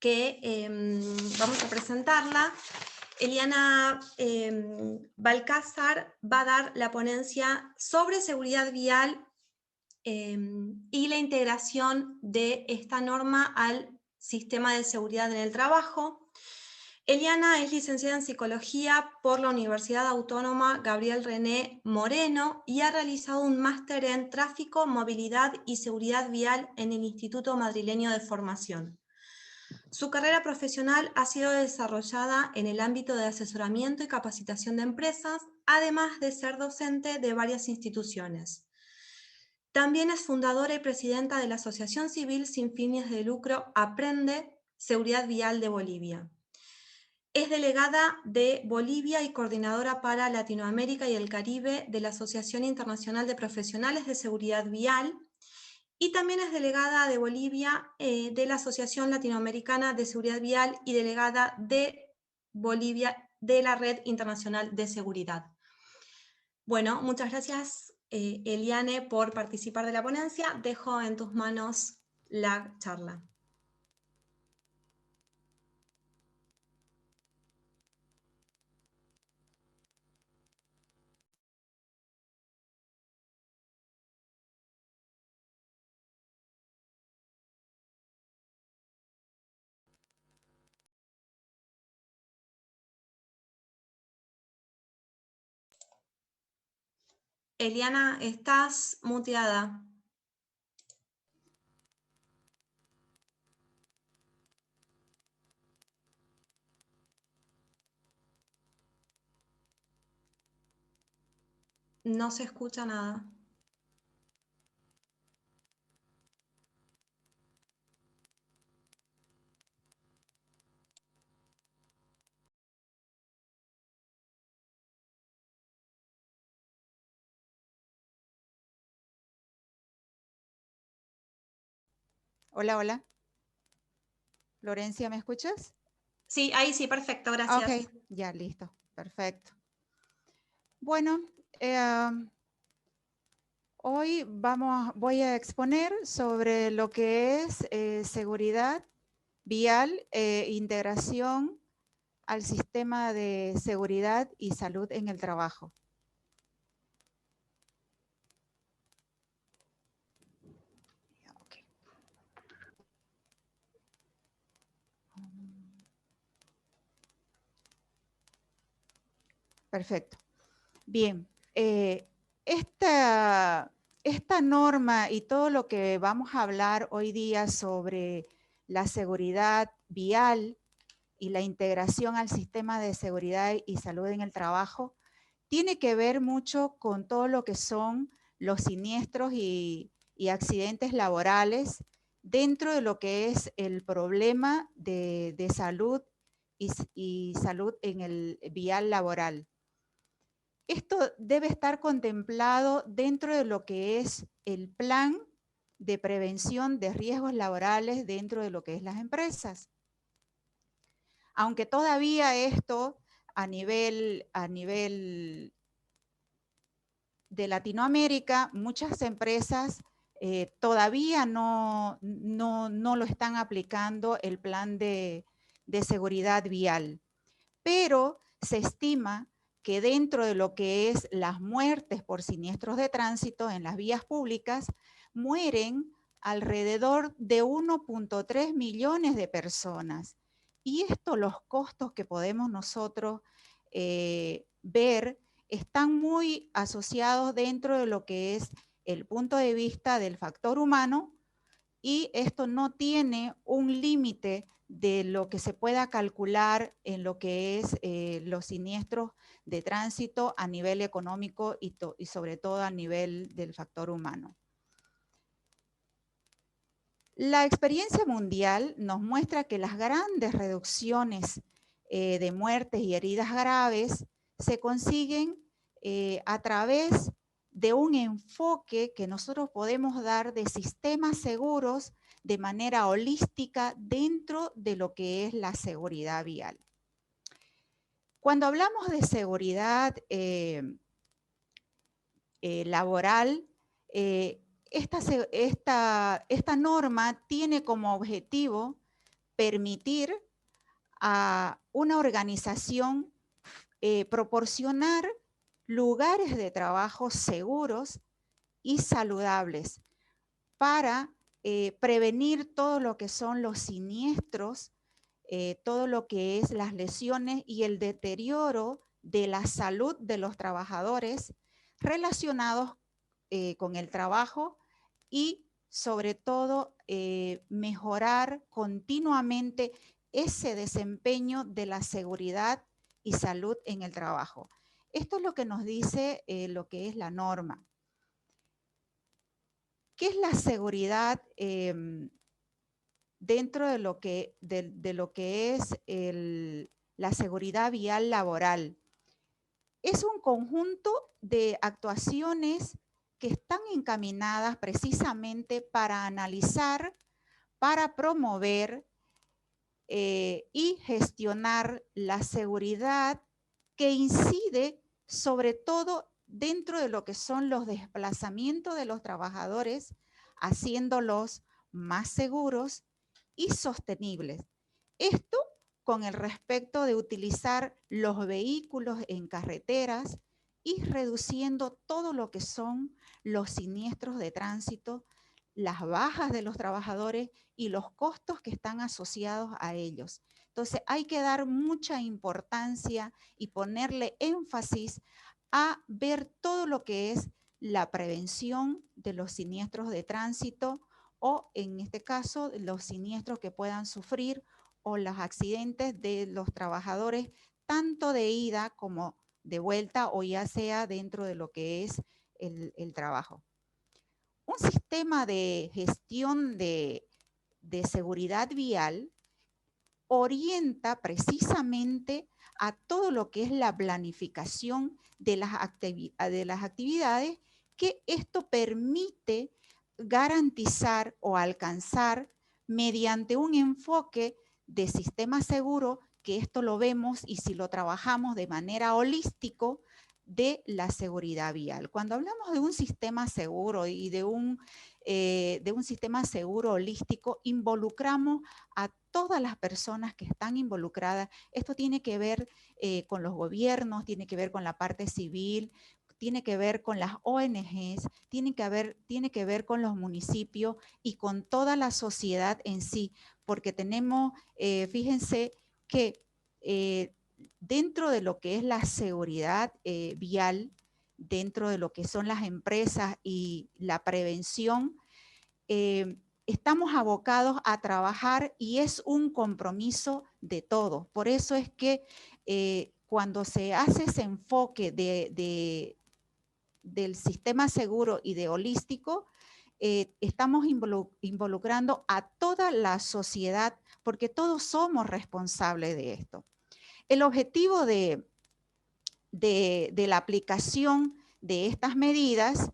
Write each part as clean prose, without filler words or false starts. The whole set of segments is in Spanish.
que vamos a presentarla. Eliana Balcázar va a dar la ponencia sobre seguridad vial y la integración de esta norma al sistema de seguridad en el trabajo. Eliana es licenciada en Psicología por la Universidad Autónoma Gabriel René Moreno y ha realizado un máster en Tráfico, Movilidad y Seguridad Vial en el Instituto Madrileño de Formación. Su carrera profesional ha sido desarrollada en el ámbito de asesoramiento y capacitación de empresas, además de ser docente de varias instituciones. También es fundadora y presidenta de la Asociación Civil sin fines de lucro Aprende Seguridad Vial de Bolivia. Es delegada de Bolivia y coordinadora para Latinoamérica y el Caribe de la Asociación Internacional de Profesionales de Seguridad Vial, y también es delegada de Bolivia de la Asociación Latinoamericana de Seguridad Vial y delegada de Bolivia de la Red Internacional de Seguridad. Bueno, muchas gracias, Eliane, por participar de la ponencia. Dejo en tus manos la charla. Eliana, estás muteada. No se escucha nada. Hola, hola. Florencia, ¿me escuchas? Sí, ahí sí, perfecto, gracias. Ok, ya, listo, perfecto. Bueno, hoy voy a exponer sobre lo que es seguridad vial e integración al sistema de seguridad y salud en el trabajo. Okay. Perfecto. Bien, esta norma y todo lo que vamos a hablar hoy día sobre la seguridad vial y la integración al sistema de seguridad y salud en el trabajo tiene que ver mucho con todo lo que son los siniestros y accidentes laborales dentro de lo que es el problema de salud y salud en el vial laboral. Esto debe estar contemplado dentro de lo que es el plan de prevención de riesgos laborales dentro de lo que es las empresas. Aunque todavía esto a nivel de Latinoamérica, muchas empresas todavía no lo están aplicando el plan de seguridad vial. Pero se estima que dentro de lo que es las muertes por siniestros de tránsito en las vías públicas, mueren alrededor de 1.3 millones de personas. Y esto, los costos que podemos nosotros ver, están muy asociados dentro de lo que es el punto de vista del factor humano, y esto no tiene un límite de lo que se pueda calcular en lo que es los siniestros de tránsito a nivel económico y sobre todo a nivel del factor humano. La experiencia mundial nos muestra que las grandes reducciones de muertes y heridas graves se consiguen a través de un enfoque que nosotros podemos dar de sistemas seguros de manera holística dentro de lo que es la seguridad vial. Cuando hablamos de seguridad laboral, esta norma tiene como objetivo permitir a una organización proporcionar lugares de trabajo seguros y saludables para prevenir todo lo que son los siniestros, todo lo que es las lesiones y el deterioro de la salud de los trabajadores relacionados con el trabajo y sobre todo mejorar continuamente ese desempeño de la seguridad y salud en el trabajo. Esto es lo que nos dice lo que es la norma. ¿Qué es la seguridad dentro de lo que es la seguridad vial laboral? Es un conjunto de actuaciones que están encaminadas precisamente para analizar, para promover y gestionar la seguridad que incide sobre todo dentro de lo que son los desplazamientos de los trabajadores, haciéndolos más seguros y sostenibles. Esto con el respecto de utilizar los vehículos en carreteras y reduciendo todo lo que son los siniestros de tránsito, las bajas de los trabajadores y los costos que están asociados a ellos. Entonces hay que dar mucha importancia y ponerle énfasis a ver todo lo que es la prevención de los siniestros de tránsito o en este caso los siniestros que puedan sufrir o los accidentes de los trabajadores tanto de ida como de vuelta o ya sea dentro de lo que es el trabajo. Un sistema de gestión de seguridad vial orienta precisamente a todo lo que es la planificación de las actividades que esto permite garantizar o alcanzar mediante un enfoque de sistema seguro, que esto lo vemos y si lo trabajamos de manera holístico, de la seguridad vial. Cuando hablamos de un sistema seguro y de un sistema seguro holístico, involucramos a todas las personas que están involucradas. Esto tiene que ver con los gobiernos, tiene que ver con la parte civil, tiene que ver con las ONGs, tiene que ver con los municipios y con toda la sociedad en sí, porque tenemos, fíjense que dentro de lo que es la seguridad vial, dentro de lo que son las empresas y la prevención, estamos abocados a trabajar y es un compromiso de todos. Por eso es que cuando se hace ese enfoque del sistema seguro y de holístico, estamos involucrando a toda la sociedad porque todos somos responsables de esto. El objetivo de la aplicación de estas medidas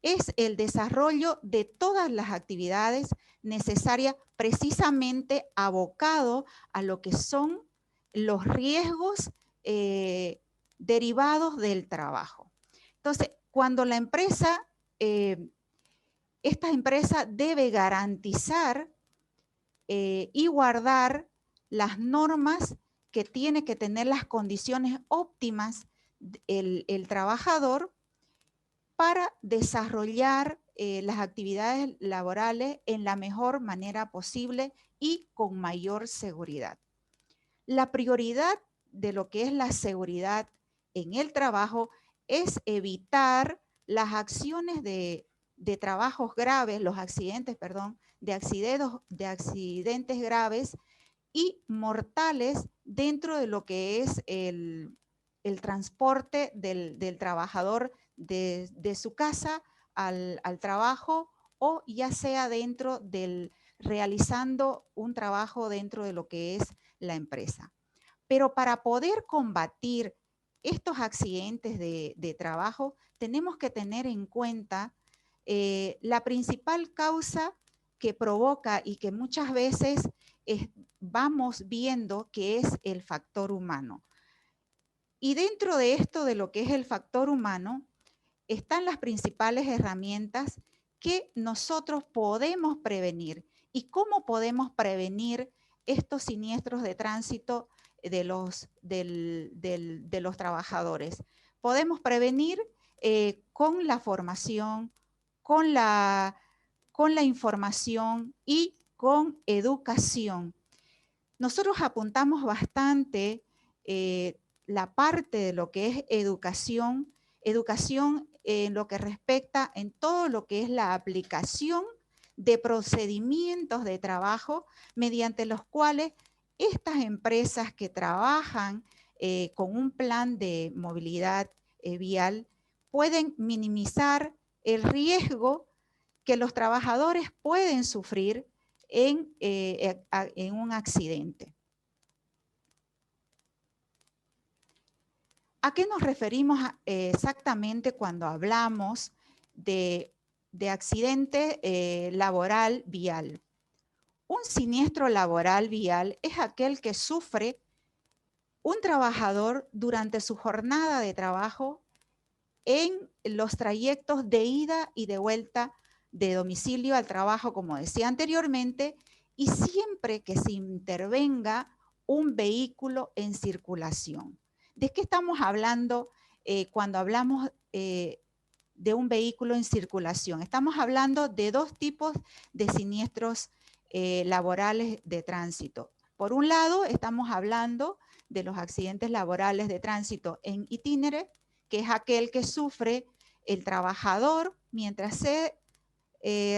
es el desarrollo de todas las actividades necesarias precisamente abocado a lo que son los riesgos derivados del trabajo. Entonces, cuando la empresa, esta empresa debe garantizar y guardar las normas que tiene que tener las condiciones óptimas el trabajador para desarrollar las actividades laborales en la mejor manera posible y con mayor seguridad. La prioridad de lo que es la seguridad en el trabajo es evitar las acciones de trabajos graves, los accidentes, perdón, de accidentes graves y mortales dentro de lo que es el transporte del trabajador de su casa al trabajo o ya sea dentro realizando un trabajo dentro de lo que es la empresa. Pero para poder combatir estos accidentes de trabajo, tenemos que tener en cuenta la principal causa que provoca y que muchas veces vamos viendo que es el factor humano. Y dentro de esto, de lo que es el factor humano, están las principales herramientas que nosotros podemos prevenir. ¿Y cómo podemos prevenir estos siniestros de tránsito de los trabajadores. Podemos prevenir con la formación, con la información y con educación. Nosotros apuntamos bastante la parte de lo que es educación en lo que respecta en todo lo que es la aplicación de procedimientos de trabajo mediante los cuales estas empresas que trabajan con un plan de movilidad vial pueden minimizar el riesgo que los trabajadores pueden sufrir en un accidente. ¿A qué nos referimos exactamente cuando hablamos de accidente laboral vial? Un siniestro laboral vial es aquel que sufre un trabajador durante su jornada de trabajo en los trayectos de ida y de vuelta de domicilio al trabajo, como decía anteriormente, y siempre que se intervenga un vehículo en circulación. ¿De qué estamos hablando cuando hablamos de un vehículo en circulación? Estamos hablando de dos tipos de siniestros laborales de tránsito. Por un lado, estamos hablando de los accidentes laborales de tránsito en itinere, que es aquel que sufre el trabajador mientras se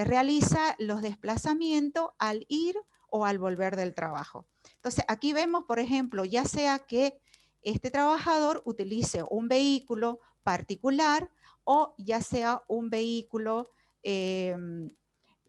realiza los desplazamientos al ir o al volver del trabajo. Entonces, aquí vemos, por ejemplo, ya sea que este trabajador utilice un vehículo particular o ya sea un vehículo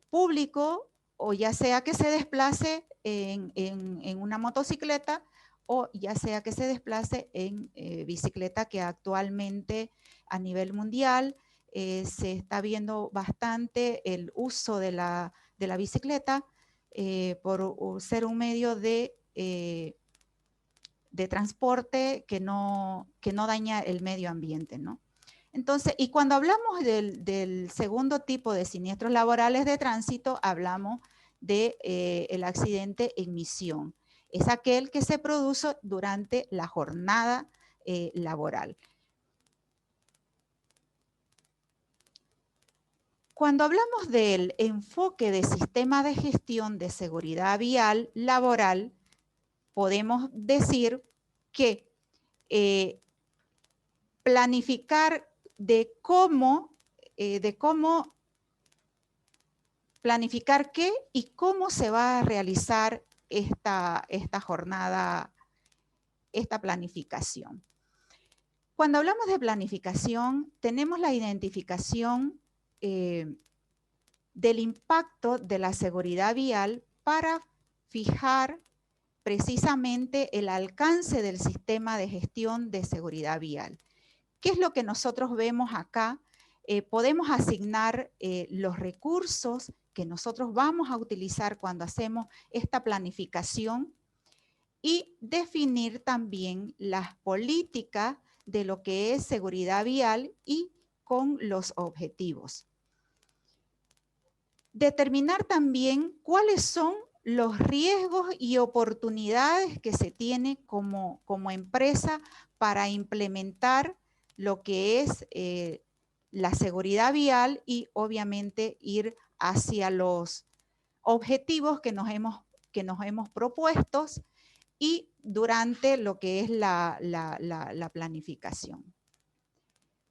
público, o ya sea que se desplace en una motocicleta, o ya sea que se desplace en bicicleta, que actualmente a nivel mundial se está viendo bastante el uso de la bicicleta por ser un medio de transporte que no daña el medio ambiente, ¿no? Entonces, y cuando hablamos del segundo tipo de siniestros laborales de tránsito, hablamos del accidente en misión. Es aquel que se produce durante la jornada laboral. Cuando hablamos del enfoque de sistema de gestión de seguridad vial laboral, podemos decir que planificar de cómo planificar qué y cómo se va a realizar esta jornada, esta planificación. Cuando hablamos de planificación, tenemos la identificación del impacto de la seguridad vial para fijar precisamente el alcance del sistema de gestión de seguridad vial. ¿Qué es lo que nosotros vemos acá? Podemos asignar los recursos que nosotros vamos a utilizar cuando hacemos esta planificación y definir también las políticas de lo que es seguridad vial y con los objetivos. Determinar también cuáles son los riesgos y oportunidades que se tiene como empresa para implementar lo que es la seguridad vial y obviamente ir hacia los objetivos que nos hemos propuesto y durante lo que es la planificación.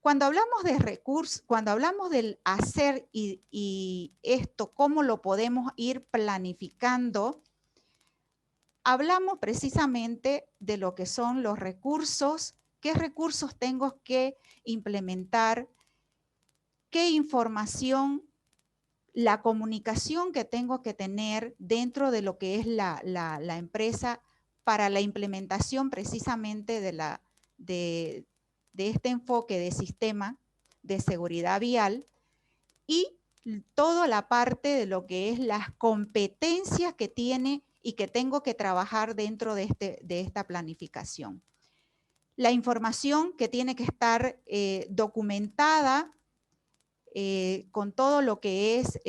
Cuando hablamos de recursos, cuando hablamos del hacer y esto, cómo lo podemos ir planificando, hablamos precisamente de lo que son los recursos, qué recursos tengo que implementar, qué información, la comunicación que tengo que tener dentro de lo que es la empresa para la implementación precisamente de este enfoque de sistema de seguridad vial y toda la parte de lo que es las competencias que tiene y que tengo que trabajar dentro de esta planificación. La información que tiene que estar documentada con todo lo que es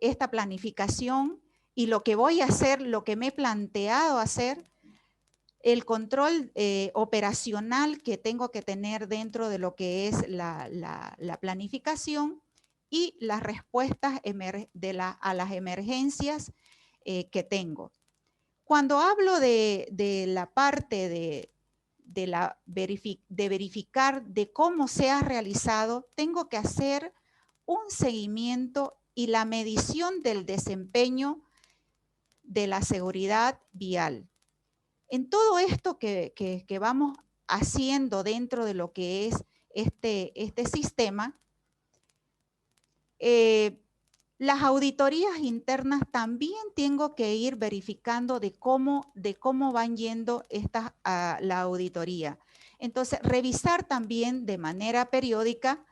esta planificación y lo que voy a hacer, lo que me he planteado hacer, el control operacional que tengo que tener dentro de lo que es la planificación y las respuestas a las emergencias que tengo. Cuando hablo de la parte de verificar de cómo se ha realizado, tengo que hacer un seguimiento y la medición del desempeño de la seguridad vial. En todo esto que vamos haciendo dentro de lo que es este sistema, las auditorías internas también tengo que ir verificando de cómo van yendo la auditoría. Entonces, revisar también de manera periódica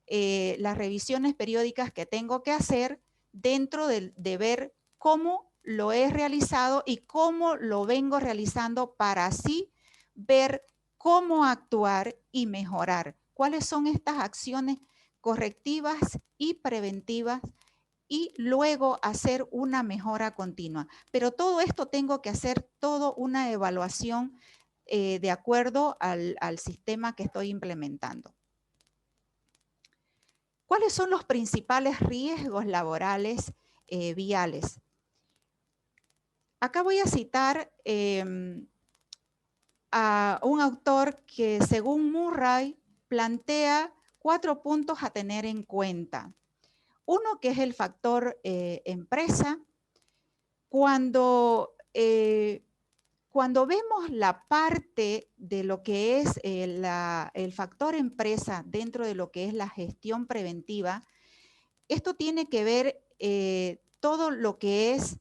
las revisiones periódicas que tengo que hacer dentro de ver cómo lo he realizado y cómo lo vengo realizando para así ver cómo actuar y mejorar. ¿Cuáles son estas acciones correctivas y preventivas? Y luego hacer una mejora continua. Pero todo esto tengo que hacer toda una evaluación de acuerdo al sistema que estoy implementando. ¿Cuáles son los principales riesgos laborales viales? Acá voy a citar a un autor que, según Murray, plantea 4 puntos a tener en cuenta. Uno, que es el factor empresa. Cuando vemos la parte de lo que es el factor empresa dentro de lo que es la gestión preventiva, esto tiene que ver todo lo que es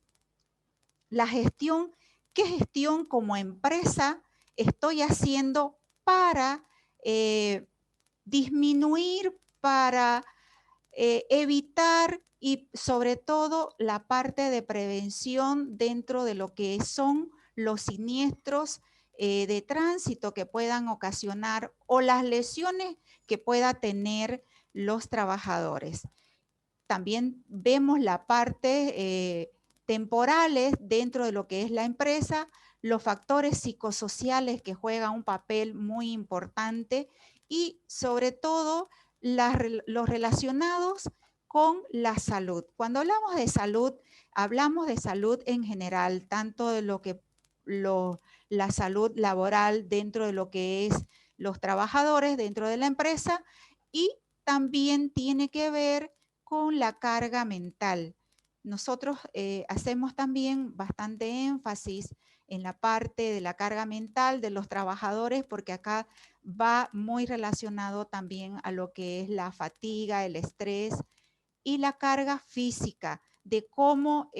la gestión, qué gestión como empresa estoy haciendo para disminuir, para evitar y sobre todo la parte de prevención dentro de lo que son los siniestros de tránsito que puedan ocasionar o las lesiones que pueda tener los trabajadores. También vemos la parte temporales dentro de lo que es la empresa, los factores psicosociales que juegan un papel muy importante y sobre todo los relacionados con la salud. Cuando hablamos de salud en general, tanto de lo que la salud laboral dentro de lo que es los trabajadores dentro de la empresa y también tiene que ver con la carga mental. Nosotros hacemos también bastante énfasis en la parte de la carga mental de los trabajadores porque acá va muy relacionado también a lo que es la fatiga, el estrés y la carga física de cómo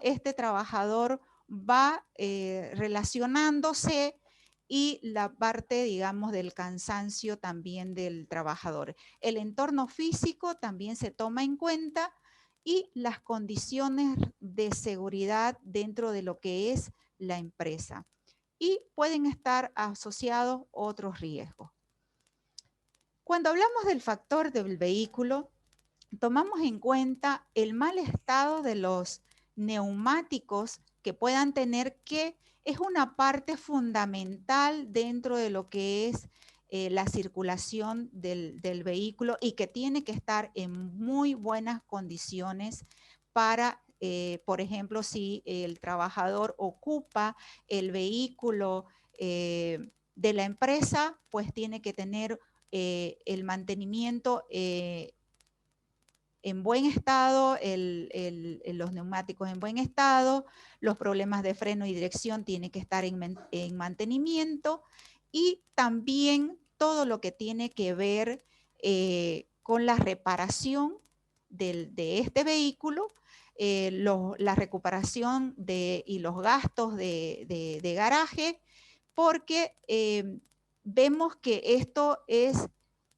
este trabajador va relacionándose y la parte, digamos, del cansancio también del trabajador. El entorno físico también se toma en cuenta y las condiciones de seguridad dentro de lo que es la empresa. Y pueden estar asociados otros riesgos. Cuando hablamos del factor del vehículo, tomamos en cuenta el mal estado de los neumáticos que puedan tener, que es una parte fundamental dentro de lo que es la circulación del vehículo y que tiene que estar en muy buenas condiciones para, por ejemplo, si el trabajador ocupa el vehículo de la empresa, pues tiene que tener el mantenimiento en buen estado, los neumáticos en buen estado, los problemas de freno y dirección tienen que estar en mantenimiento y también todo lo que tiene que ver con la reparación de este vehículo, la recuperación y los gastos de garaje, porque vemos que esto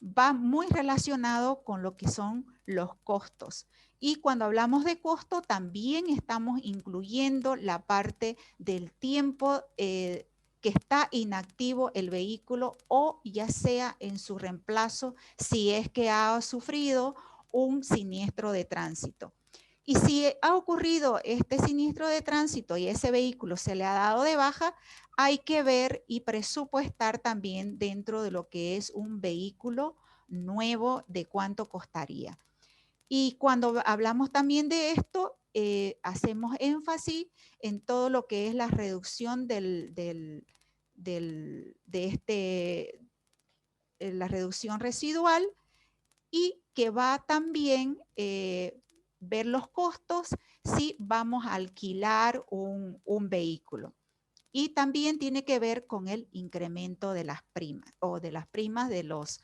va muy relacionado con lo que son los costos. Y cuando hablamos de costo, también estamos incluyendo la parte del tiempo que está inactivo el vehículo o ya sea en su reemplazo si es que ha sufrido un siniestro de tránsito. Y si ha ocurrido este siniestro de tránsito y ese vehículo se le ha dado de baja, hay que ver y presupuestar también dentro de lo que es un vehículo nuevo de cuánto costaría. Y cuando hablamos también de esto, hacemos énfasis en todo lo que es la reducción la reducción residual, y que va también ver los costos si vamos a alquilar un vehículo. Y también tiene que ver con el incremento de las primas o de las primas de los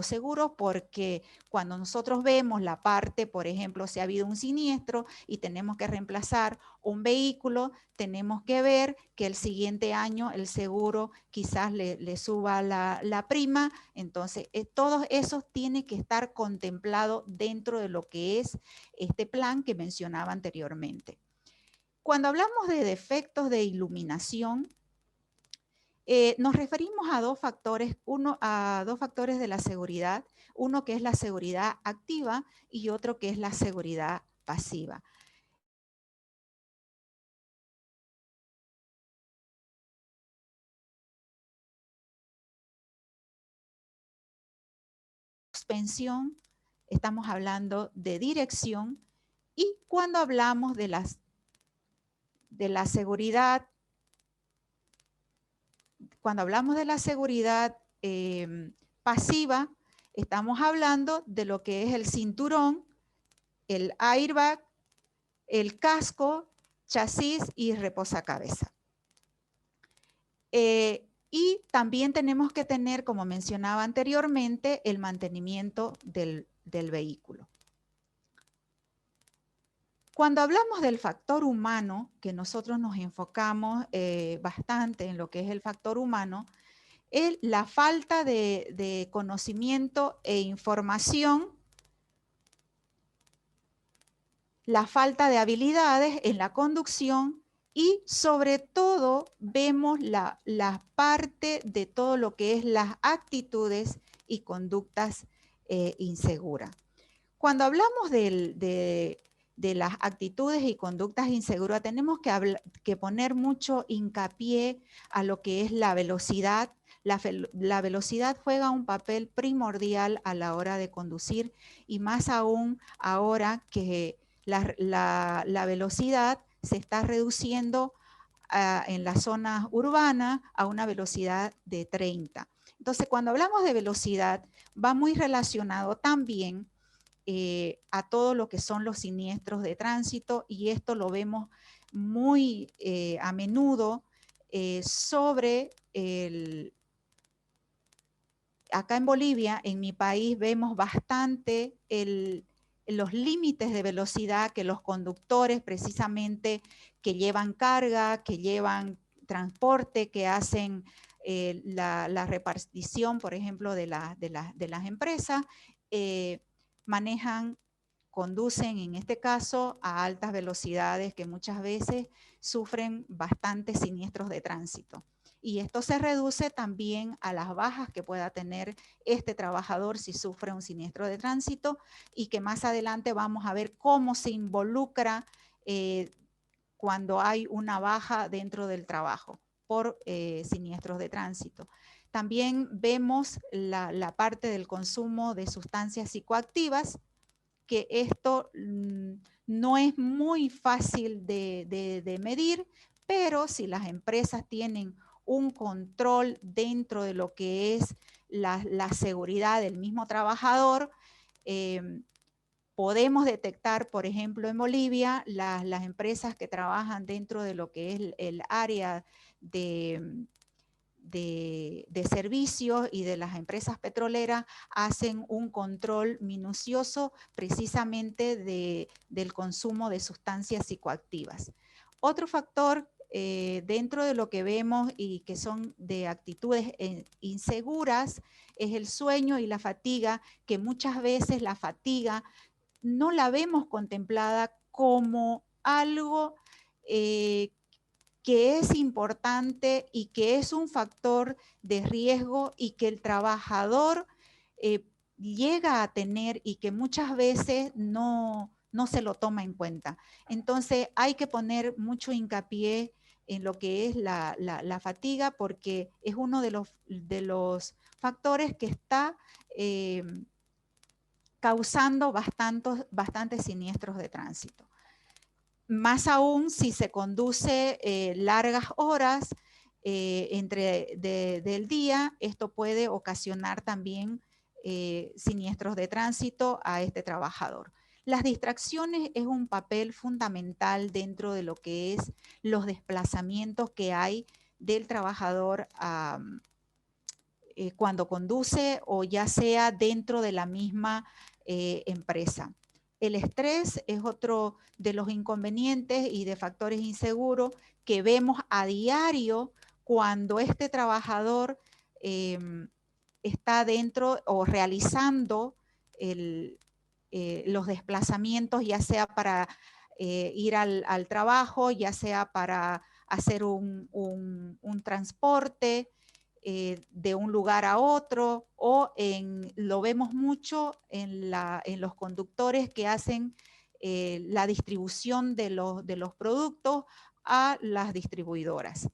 seguros, porque cuando nosotros vemos la parte, por ejemplo, si ha habido un siniestro y tenemos que reemplazar un vehículo, tenemos que ver que el siguiente año el seguro quizás le suba la prima. Entonces, todo eso tiene que estar contemplado dentro de lo que es este plan que mencionaba anteriormente. Cuando hablamos de defectos de iluminación, nos referimos a dos factores, dos factores de la seguridad, uno que es la seguridad activa y otro que es la seguridad pasiva. Suspensión, estamos hablando de dirección, y cuando hablamos de la seguridad, pasiva, estamos hablando de lo que es el cinturón, el airbag, el casco, chasis y reposacabezas. Y también tenemos que tener, como mencionaba anteriormente, el mantenimiento del vehículo. Cuando hablamos del factor humano, que nosotros nos enfocamos bastante en lo que es el factor humano, es la falta de conocimiento e información, la falta de habilidades en la conducción, y sobre todo vemos la parte de todo lo que es las actitudes y conductas inseguras. Cuando hablamos de las actitudes y conductas inseguras, tenemos que poner mucho hincapié a lo que es la velocidad. La velocidad juega un papel primordial a la hora de conducir, y más aún ahora que la velocidad se está reduciendo en las zonas urbanas a una velocidad de 30. Entonces, cuando hablamos de velocidad, va muy relacionado también a todo lo que son los siniestros de tránsito, y esto lo vemos muy a menudo sobre acá en Bolivia, en mi país, vemos bastante los límites de velocidad que los conductores, precisamente, que llevan carga, que llevan transporte, que hacen la repartición, por ejemplo, de las empresas, conducen en este caso a altas velocidades, que muchas veces sufren bastantes siniestros de tránsito. Y esto se reduce también a las bajas que pueda tener este trabajador si sufre un siniestro de tránsito, y que más adelante vamos a ver cómo se involucra cuando hay una baja dentro del trabajo por siniestros de tránsito. También vemos la parte del consumo de sustancias psicoactivas, que esto no es muy fácil de medir, pero si las empresas tienen un control dentro de lo que es la seguridad del mismo trabajador, podemos detectar, por ejemplo, en Bolivia, las empresas que trabajan dentro de lo que es el área de servicios y de las empresas petroleras, hacen un control minucioso precisamente del consumo de sustancias psicoactivas. Otro factor dentro de lo que vemos y que son de actitudes inseguras es el sueño y la fatiga, que muchas veces la fatiga no la vemos contemplada como algo que es importante y que es un factor de riesgo, y que el trabajador llega a tener, y que muchas veces no no se lo toma en cuenta. Entonces hay que poner mucho hincapié en lo que es la fatiga, porque es uno de los factores que está causando bastantes siniestros de tránsito. Más aún si se conduce largas horas del día, esto puede ocasionar también siniestros de tránsito a este trabajador. Las distracciones es un papel fundamental dentro de lo que es los desplazamientos que hay del trabajador cuando conduce o ya sea dentro de la misma empresa. El estrés es otro de los inconvenientes y de factores inseguros que vemos a diario cuando este trabajador está dentro o realizando los desplazamientos, ya sea para ir al trabajo, ya sea para hacer un transporte de un lugar a otro, o lo vemos mucho en los conductores que hacen la distribución de los productos a las distribuidoras.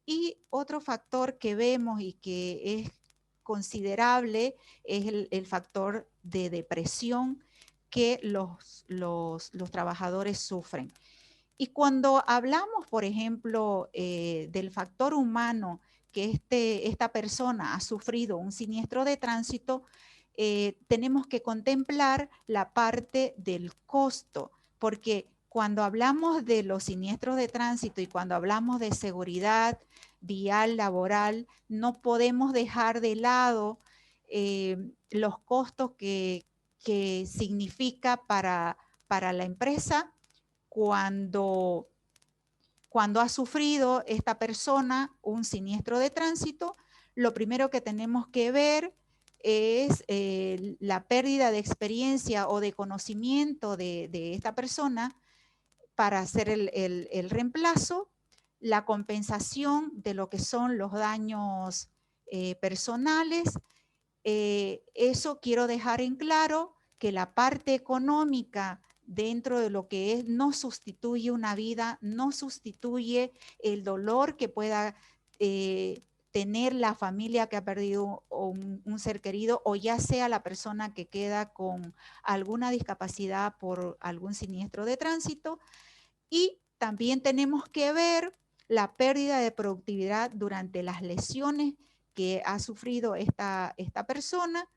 Y otro factor que vemos y que es considerable es el factor de depresión que los trabajadores sufren. Y cuando hablamos, por ejemplo, del factor humano, que esta persona ha sufrido un siniestro de tránsito, tenemos que contemplar la parte del costo, porque cuando hablamos de los siniestros de tránsito y cuando hablamos de seguridad vial laboral, no podemos dejar de lado los costos que significa para la empresa cuando ha sufrido esta persona un siniestro de tránsito. Lo primero que tenemos que ver es la pérdida de experiencia o de conocimiento de esta persona para hacer el reemplazo, la compensación de lo que son los daños personales. Eso quiero dejar en claro que la parte económica dentro de lo que es no sustituye una vida, no sustituye el dolor que pueda tener la familia que ha perdido un ser querido, o ya sea la persona que queda con alguna discapacidad por algún siniestro de tránsito. Y también tenemos que ver la pérdida de productividad durante las lesiones que ha sufrido esta persona,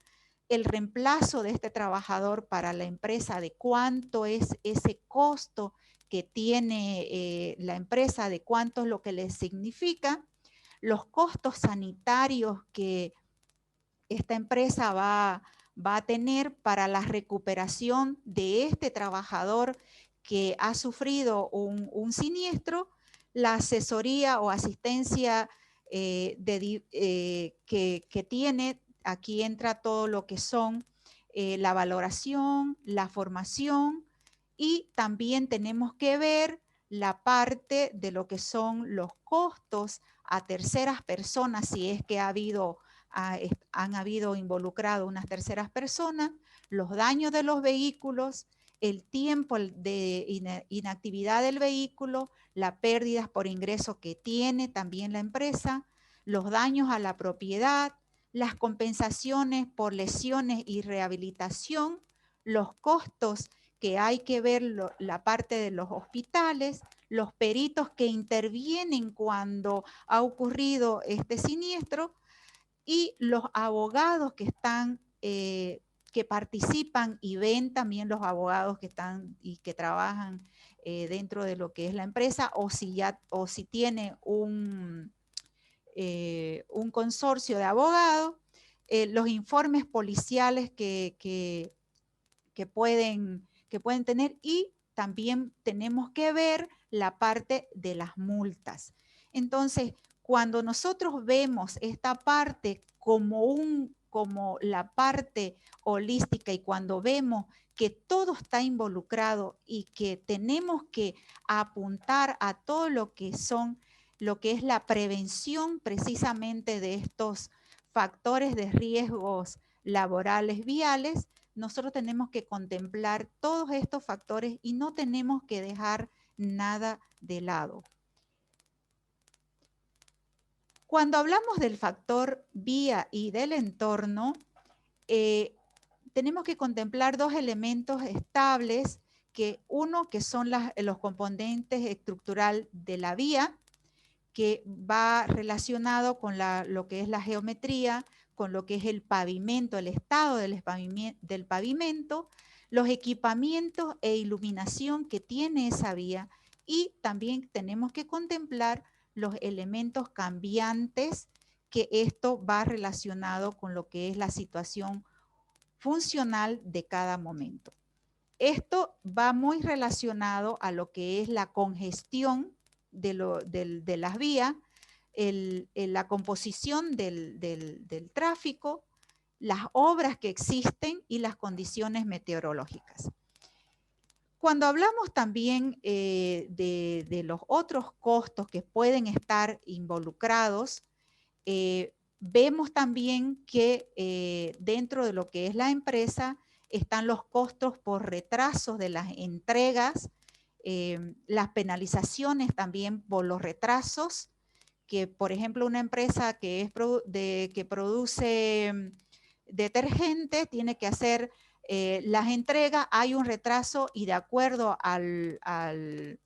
el reemplazo de este trabajador para la empresa, de cuánto es ese costo que tiene la empresa, de cuánto es lo que le significa, los costos sanitarios que esta empresa va a tener para la recuperación de este trabajador que ha sufrido un siniestro, la asesoría o asistencia que tiene. Aquí entra todo lo que son la valoración, la formación, y también tenemos que ver la parte de lo que son los costos a terceras personas, si es que han habido involucrado unas terceras personas, los daños de los vehículos, el tiempo de inactividad del vehículo, las pérdidas por ingreso que tiene también la empresa, los daños a la propiedad, las compensaciones por lesiones y rehabilitación, los costos que hay que ver, la parte de los hospitales, los peritos que intervienen cuando ha ocurrido este siniestro, y los abogados que están, que participan y ven también los abogados que están y que trabajan dentro de lo que es la empresa, o si tiene un consorcio de abogados, los informes policiales que pueden tener, y también tenemos que ver la parte de las multas. Entonces, cuando nosotros vemos esta parte como la parte holística, y cuando vemos que todo está involucrado y que tenemos que apuntar a todo lo que es la prevención precisamente de estos factores de riesgos laborales viales, nosotros tenemos que contemplar todos estos factores y no tenemos que dejar nada de lado. Cuando hablamos del factor vía y del entorno, tenemos que contemplar dos elementos estables, que son los componentes estructural de la vía, que va relacionado con lo que es la geometría, con lo que es el pavimento, el estado del pavimento, los equipamientos e iluminación que tiene esa vía, y también tenemos que contemplar los elementos cambiantes, que esto va relacionado con lo que es la situación funcional de cada momento. Esto va muy relacionado a lo que es la congestión de las vías, la composición del tráfico, las obras que existen y las condiciones meteorológicas. Cuando hablamos también de los otros costos que pueden estar involucrados, vemos también que dentro de lo que es la empresa están los costos por retrasos de las entregas, las penalizaciones también por los retrasos, que por ejemplo una empresa que produce detergente tiene que hacer las entregas, hay un retraso y de acuerdo al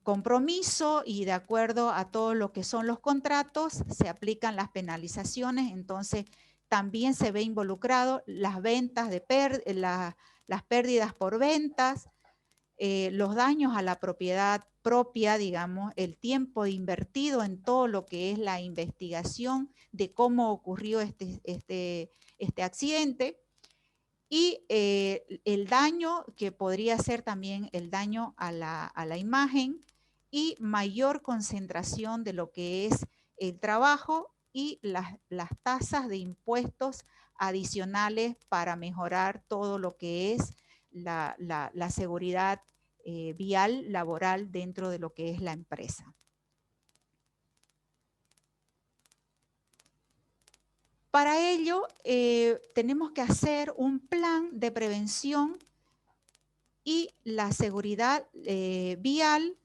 compromiso y de acuerdo a todo lo que son los contratos, se aplican las penalizaciones. Entonces también se ve involucrado las ventas las pérdidas por ventas, los daños a la propiedad propia, digamos, el tiempo invertido en todo lo que es la investigación de cómo ocurrió este accidente, y el daño que podría ser también el daño a la imagen, y mayor concentración de lo que es el trabajo y las tasas de impuestos adicionales para mejorar todo lo que es la seguridad vial laboral dentro de lo que es la empresa. Para ello, tenemos que hacer un plan de prevención y la seguridad vial.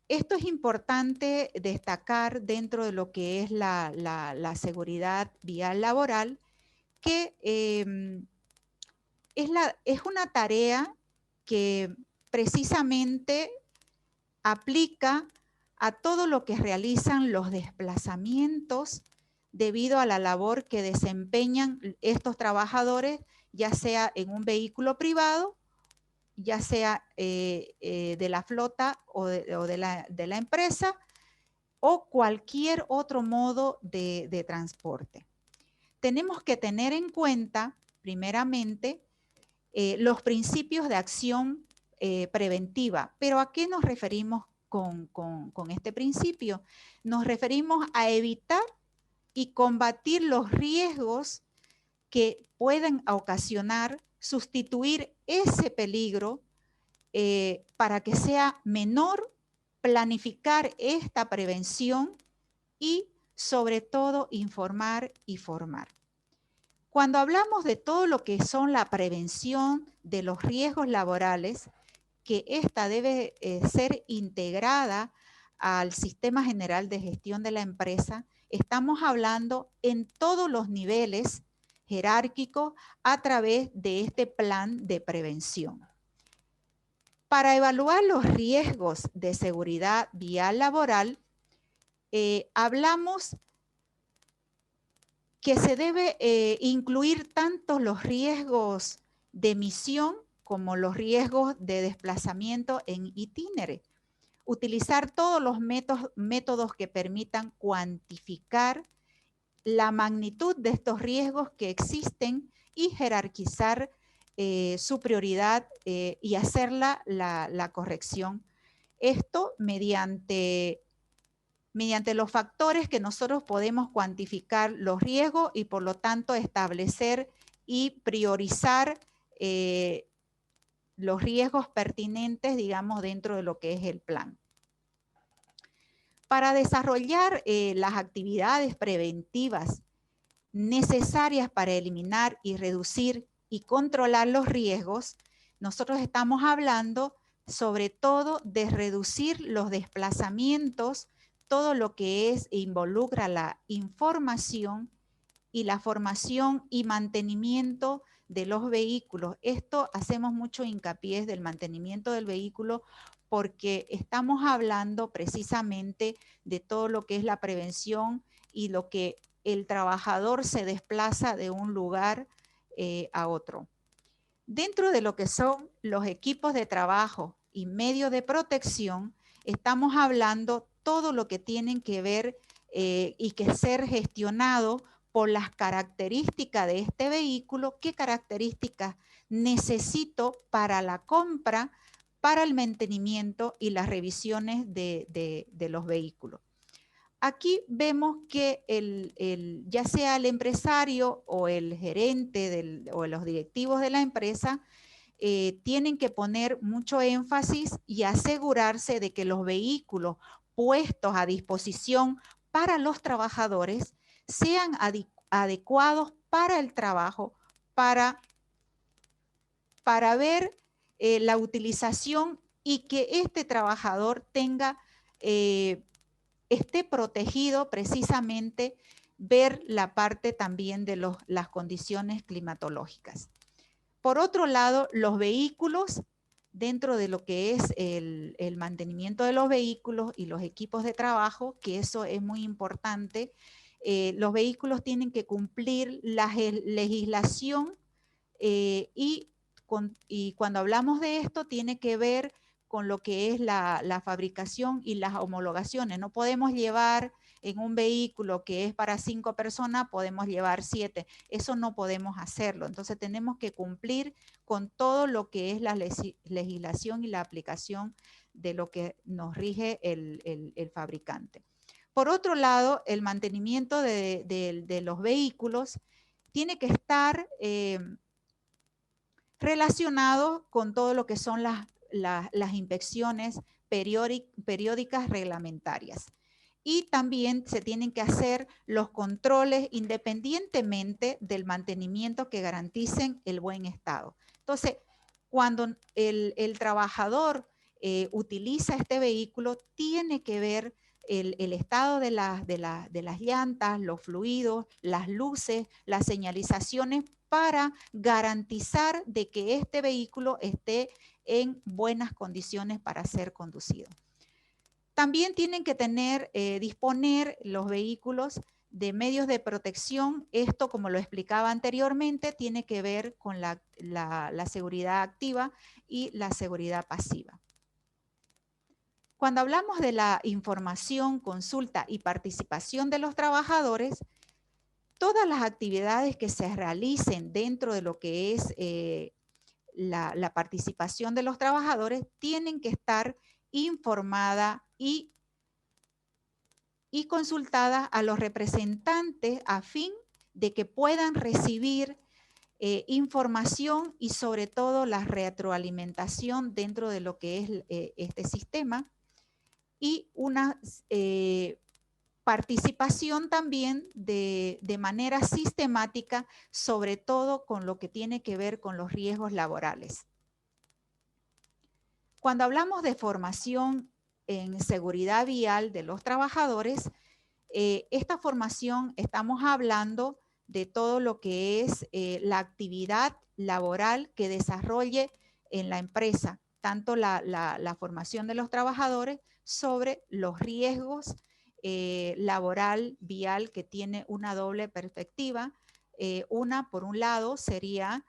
Esto es importante destacar dentro de lo que es la seguridad vial laboral, que es una tarea que precisamente aplica a todo lo que realizan los desplazamientos debido a la labor que desempeñan estos trabajadores, ya sea en un vehículo privado, ya sea de la flota o de la empresa, o cualquier otro modo de transporte. Tenemos que tener en cuenta, primeramente, los principios de acción preventiva. ¿Pero a qué nos referimos con este principio? Nos referimos a evitar y combatir los riesgos que pueden ocasionar, sustituir ese peligro para que sea menor, planificar esta prevención y sobre todo informar y formar. Cuando hablamos de todo lo que son la prevención de los riesgos laborales, que esta debe ser integrada al sistema general de gestión de la empresa, estamos hablando en todos los niveles jerárquicos a través de este plan de prevención. Para evaluar los riesgos de seguridad vial laboral, hablamos que se debe incluir tanto los riesgos de emisión como los riesgos de desplazamiento en itinere. Utilizar todos los métodos que permitan cuantificar la magnitud de estos riesgos que existen y jerarquizar su prioridad y hacer la corrección. Esto mediante los factores que nosotros podemos cuantificar los riesgos y por lo tanto establecer y priorizar los riesgos pertinentes, digamos, dentro de lo que es el plan. Para desarrollar las actividades preventivas necesarias para eliminar y reducir y controlar los riesgos, nosotros estamos hablando sobre todo de reducir los desplazamientos, todo lo que involucra la información y la formación y mantenimiento de los vehículos. Esto hacemos mucho hincapié del mantenimiento del vehículo porque estamos hablando precisamente de todo lo que es la prevención y lo que el trabajador se desplaza de un lugar a otro. Dentro de lo que son los equipos de trabajo y medios de protección, estamos hablando todo lo que tienen que ver y que ser gestionado por las características de este vehículo, qué características necesito para la compra, para el mantenimiento y las revisiones de los vehículos. Aquí vemos que ya sea el empresario o el gerente o los directivos de la empresa tienen que poner mucho énfasis y asegurarse de que los vehículos puestos a disposición para los trabajadores sean adecuados para el trabajo, para ver la utilización y que este trabajador tenga esté protegido precisamente ver la parte también de las condiciones climatológicas. Por otro lado, los vehículos, dentro de lo que es el mantenimiento de los vehículos y los equipos de trabajo, que eso es muy importante, los vehículos tienen que cumplir la legislación y cuando hablamos de esto tiene que ver con lo que es la fabricación y las homologaciones. No podemos llevar en un vehículo que es para 5 personas, podemos llevar 7. Eso no podemos hacerlo. Entonces tenemos que cumplir con todo lo que es la legislación y la aplicación de lo que nos rige el fabricante. Por otro lado, el mantenimiento de los vehículos tiene que estar relacionado con todo lo que son las inspecciones periódicas reglamentarias. Y también se tienen que hacer los controles independientemente del mantenimiento que garanticen el buen estado. Entonces, cuando el trabajador utiliza este vehículo, tiene que ver el estado de las llantas, los fluidos, las luces, las señalizaciones para garantizar de que este vehículo esté en buenas condiciones para ser conducido. También tienen que disponer los vehículos de medios de protección. Esto, como lo explicaba anteriormente, tiene que ver con la seguridad activa y la seguridad pasiva. Cuando hablamos de la información, consulta y participación de los trabajadores, todas las actividades que se realicen dentro de lo que es la participación de los trabajadores tienen que estar informadas y consultadas a los representantes a fin de que puedan recibir información y sobre todo la retroalimentación dentro de lo que es este sistema y una participación también de manera sistemática, sobre todo con lo que tiene que ver con los riesgos laborales. Cuando hablamos de formación en seguridad vial de los trabajadores, esta formación estamos hablando de todo lo que es la actividad laboral que desarrolle en la empresa, tanto la formación de los trabajadores sobre los riesgos laboral vial que tiene una doble perspectiva. Una, por un lado, sería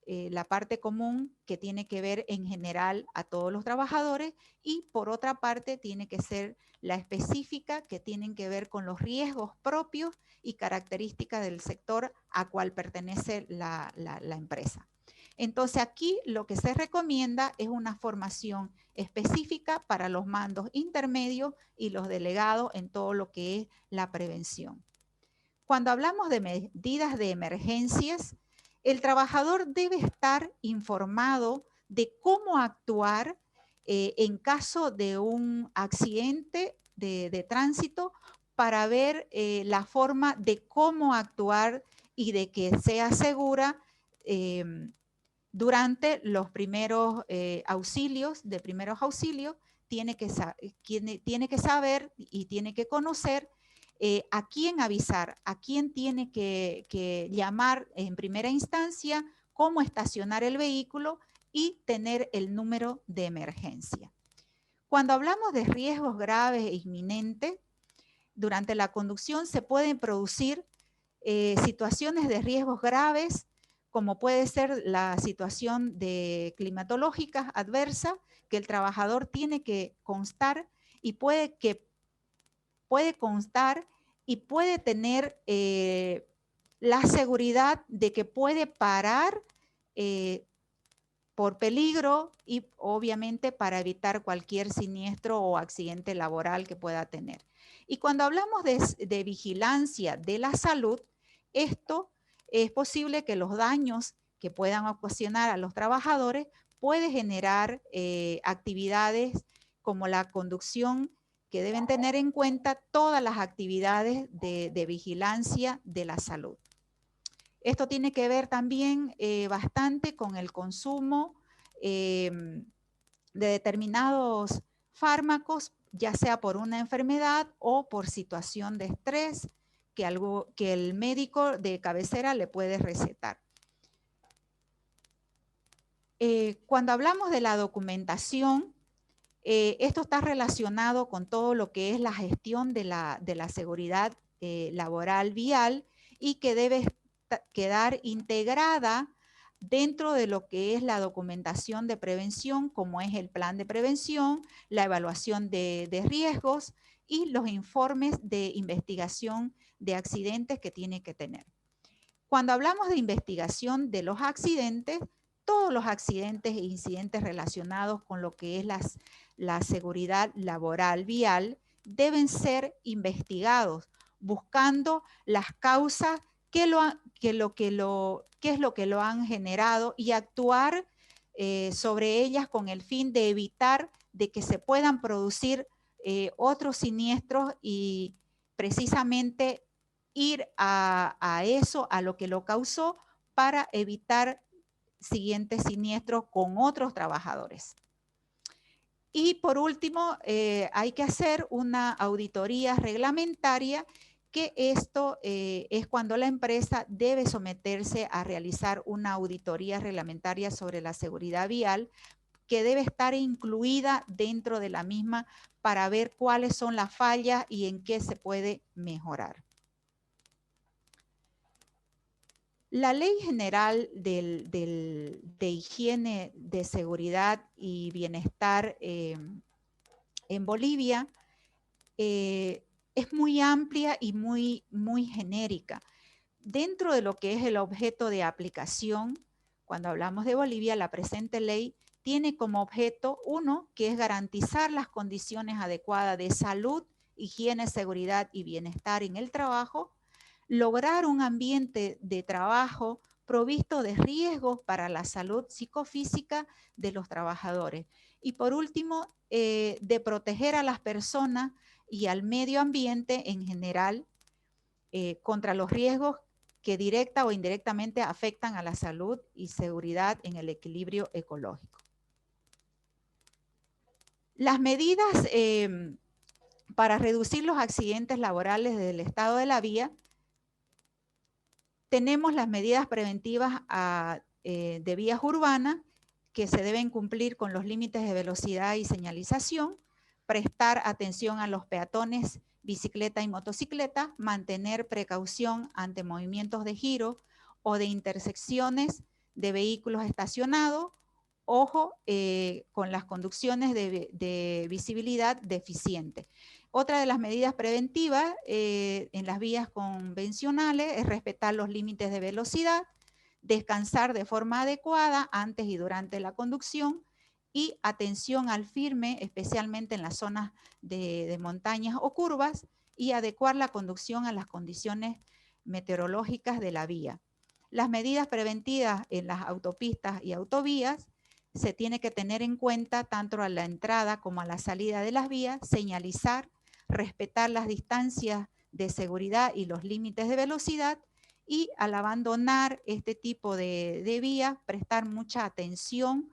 la parte común que tiene que ver en general a todos los trabajadores y por otra parte tiene que ser la específica que tienen que ver con los riesgos propios y características del sector a cual pertenece la empresa. Entonces aquí lo que se recomienda es una formación específica para los mandos intermedios y los delegados en todo lo que es la prevención. Cuando hablamos de medidas de emergencias, el trabajador debe estar informado de cómo actuar en caso de un accidente de tránsito para ver la forma de cómo actuar y de que sea segura durante los primeros auxilios, de primeros auxilios. Tiene que saber y tiene que conocer a quién avisar, a quién tiene que llamar en primera instancia, cómo estacionar el vehículo y tener el número de emergencia. Cuando hablamos de riesgos graves e inminentes, durante la conducción se pueden producir situaciones de riesgos graves, como puede ser la situación de climatológica adversa, que el trabajador tiene que constar y puede constar y puede tener la seguridad de que puede parar por peligro y obviamente para evitar cualquier siniestro o accidente laboral que pueda tener. Y cuando hablamos de vigilancia de la salud, esto es posible que los daños que puedan ocasionar a los trabajadores puede generar actividades como la conducción, que deben tener en cuenta todas las actividades de vigilancia de la salud. Esto tiene que ver también bastante con el consumo de determinados fármacos, ya sea por una enfermedad o por situación de estrés que el médico de cabecera le puede recetar. Cuando hablamos de la documentación, esto está relacionado con todo lo que es la gestión de la seguridad laboral vial y que debe quedar integrada dentro de lo que es la documentación de prevención, como es el plan de prevención, la evaluación de riesgos y los informes de investigación de accidentes que tiene que tener. Cuando hablamos de investigación de los accidentes, todos los accidentes e incidentes relacionados con lo que es la seguridad laboral vial deben ser investigados, buscando las causas, qué es lo que lo han generado y actuar sobre ellas con el fin de evitar de que se puedan producir otros siniestros y precisamente ir a eso, a lo que lo causó, para evitar siguientes siniestros con otros trabajadores. Y por último, hay que hacer una auditoría reglamentaria, que esto es cuando la empresa debe someterse a realizar una auditoría reglamentaria sobre la seguridad vial, que debe estar incluida dentro de la misma para ver cuáles son las fallas y en qué se puede mejorar. La Ley General de Higiene, de Seguridad y Bienestar en Bolivia es muy amplia y muy genérica. Dentro de lo que es el objeto de aplicación, cuando hablamos de Bolivia, la presente ley tiene como objeto, uno, que es garantizar las condiciones adecuadas de salud, higiene, seguridad y bienestar en el trabajo, lograr un ambiente de trabajo provisto de riesgos para la salud psicofísica de los trabajadores. Y por último, de proteger a las personas y al medio ambiente en general contra los riesgos que directa o indirectamente afectan a la salud y seguridad en el equilibrio ecológico. Las medidas para reducir los accidentes laborales del estado de la vía: tenemos las medidas preventivas de vías urbanas, que se deben cumplir con los límites de velocidad y señalización, prestar atención a los peatones, bicicleta y motocicleta, mantener precaución ante movimientos de giro o de intersecciones de vehículos estacionados, ojo con las conducciones de visibilidad deficiente. Otra de las medidas preventivas en las vías convencionales es respetar los límites de velocidad, descansar de forma adecuada antes y durante la conducción y atención al firme, especialmente en las zonas de montañas o curvas, y adecuar la conducción a las condiciones meteorológicas de la vía. Las medidas preventivas en las autopistas y autovías se tiene que tener en cuenta tanto a la entrada como a la salida de las vías, señalizar, respetar las distancias de seguridad y los límites de velocidad, y al abandonar este tipo de vías, prestar mucha atención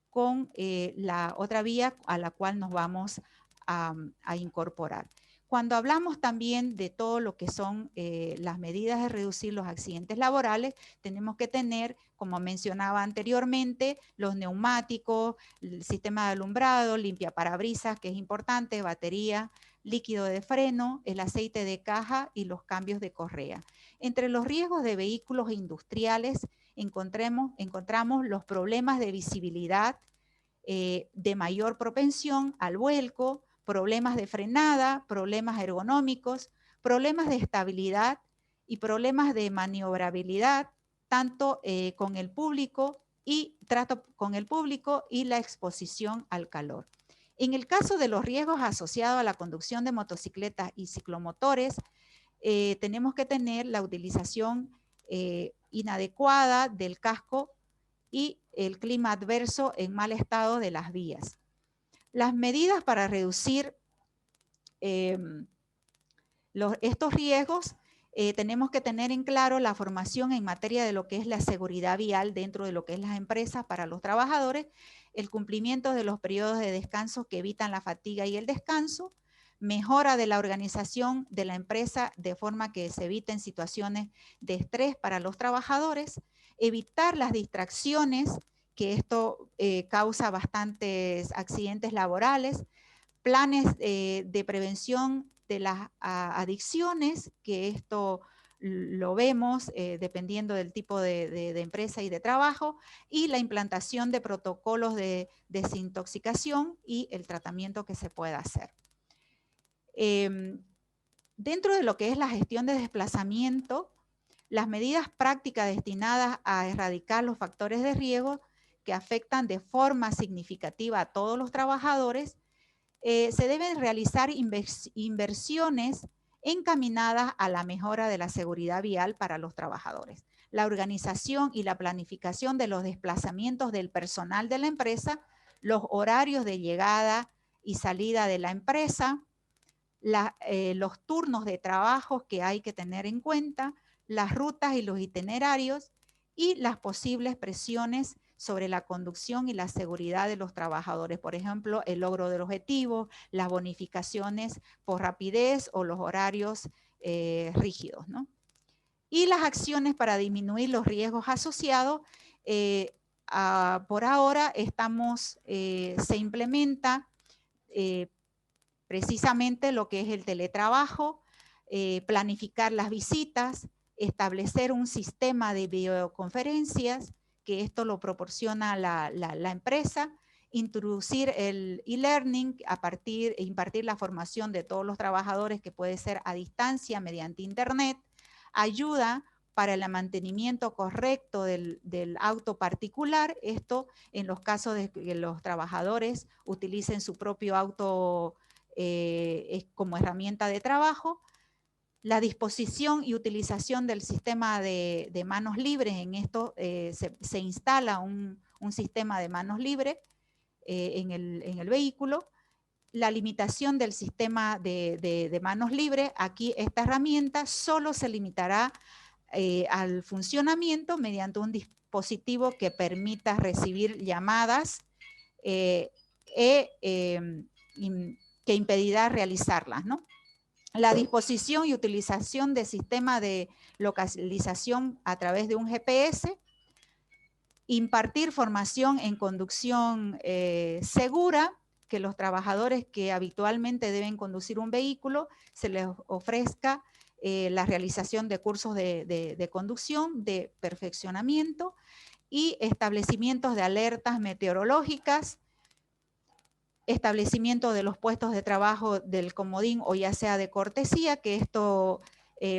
con la otra vía a la cual nos vamos a incorporar. Cuando hablamos también de todo lo que son las medidas de reducir los accidentes laborales, tenemos que tener, como mencionaba anteriormente, los neumáticos, el sistema de alumbrado, limpiaparabrisas, que es importante, batería, líquido de freno, el aceite de caja y los cambios de correa. Entre los riesgos de vehículos industriales encontramos los problemas de visibilidad, de mayor propensión al vuelco, problemas de frenada, problemas ergonómicos, problemas de estabilidad y problemas de maniobrabilidad, tanto con el público y trato con el público y la exposición al calor. En el caso de los riesgos asociados a la conducción de motocicletas y ciclomotores, tenemos que tener la utilización inadecuada del casco y el clima adverso en mal estado de las vías. Las medidas para reducir estos riesgos, tenemos que tener en claro la formación en materia de lo que es la seguridad vial dentro de lo que es las empresas para los trabajadores, el cumplimiento de los periodos de descanso que evitan la fatiga y el descanso, mejora de la organización de la empresa de forma que se eviten situaciones de estrés para los trabajadores, evitar las distracciones, que esto causa bastantes accidentes laborales, planes de prevención de las adicciones, que esto lo vemos dependiendo del tipo de empresa y de trabajo, y la implantación de protocolos de desintoxicación y el tratamiento que se pueda hacer. Dentro de lo que es la gestión de desplazamiento, las medidas prácticas destinadas a erradicar los factores de riesgo que afectan de forma significativa a todos los trabajadores, se deben realizar inversiones encaminadas a la mejora de la seguridad vial para los trabajadores. La organización y la planificación de los desplazamientos del personal de la empresa, los horarios de llegada y salida de la empresa, los turnos de trabajo que hay que tener en cuenta, las rutas y los itinerarios y las posibles presiones sobre la conducción y la seguridad de los trabajadores. Por ejemplo, el logro del objetivo, las bonificaciones por rapidez o los horarios rígidos, ¿no? Y las acciones para disminuir los riesgos asociados. Por ahora se implementa precisamente lo que es el teletrabajo, planificar las visitas, establecer un sistema de videoconferencias, que esto lo proporciona la empresa, introducir el e-learning, impartir la formación de todos los trabajadores, que puede ser a distancia mediante internet, ayuda para el mantenimiento correcto del auto particular, esto en los casos de que los trabajadores utilicen su propio auto como herramienta de trabajo, la disposición y utilización del sistema de manos libres. En esto se instala un sistema de manos libres en el vehículo. La limitación del sistema de manos libres, aquí esta herramienta solo se limitará al funcionamiento mediante un dispositivo que permita recibir llamadas que impedirá realizarlas, ¿no? La disposición y utilización de sistema de localización a través de un GPS, impartir formación en conducción segura, que los trabajadores que habitualmente deben conducir un vehículo se les ofrezca la realización de cursos de conducción, de perfeccionamiento y establecimientos de alertas meteorológicas, establecimiento de los puestos de trabajo del comodín o ya sea de cortesía, que esto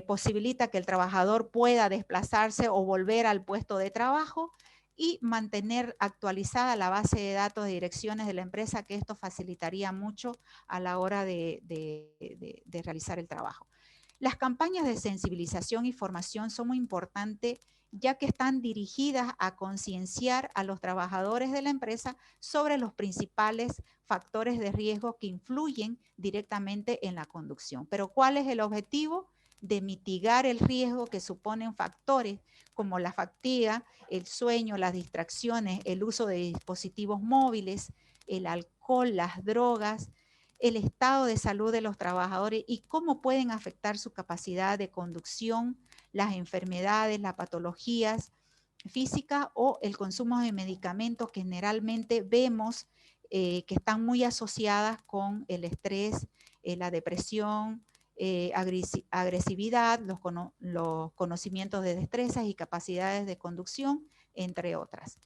posibilita que el trabajador pueda desplazarse o volver al puesto de trabajo, y mantener actualizada la base de datos de direcciones de la empresa, que esto facilitaría mucho a la hora de realizar el trabajo. Las campañas de sensibilización y formación son muy importantes, ya que están dirigidas a concienciar a los trabajadores de la empresa sobre los principales factores de riesgo que influyen directamente en la conducción. Pero ¿cuál es el objetivo? De mitigar el riesgo que suponen factores como la fatiga, el sueño, las distracciones, el uso de dispositivos móviles, el alcohol, las drogas, el estado de salud de los trabajadores y cómo pueden afectar su capacidad de conducción, las enfermedades, las patologías físicas o el consumo de medicamentos que generalmente vemos que están muy asociadas con el estrés, la depresión, agresividad, los conocimientos de destrezas y capacidades de conducción, entre otras.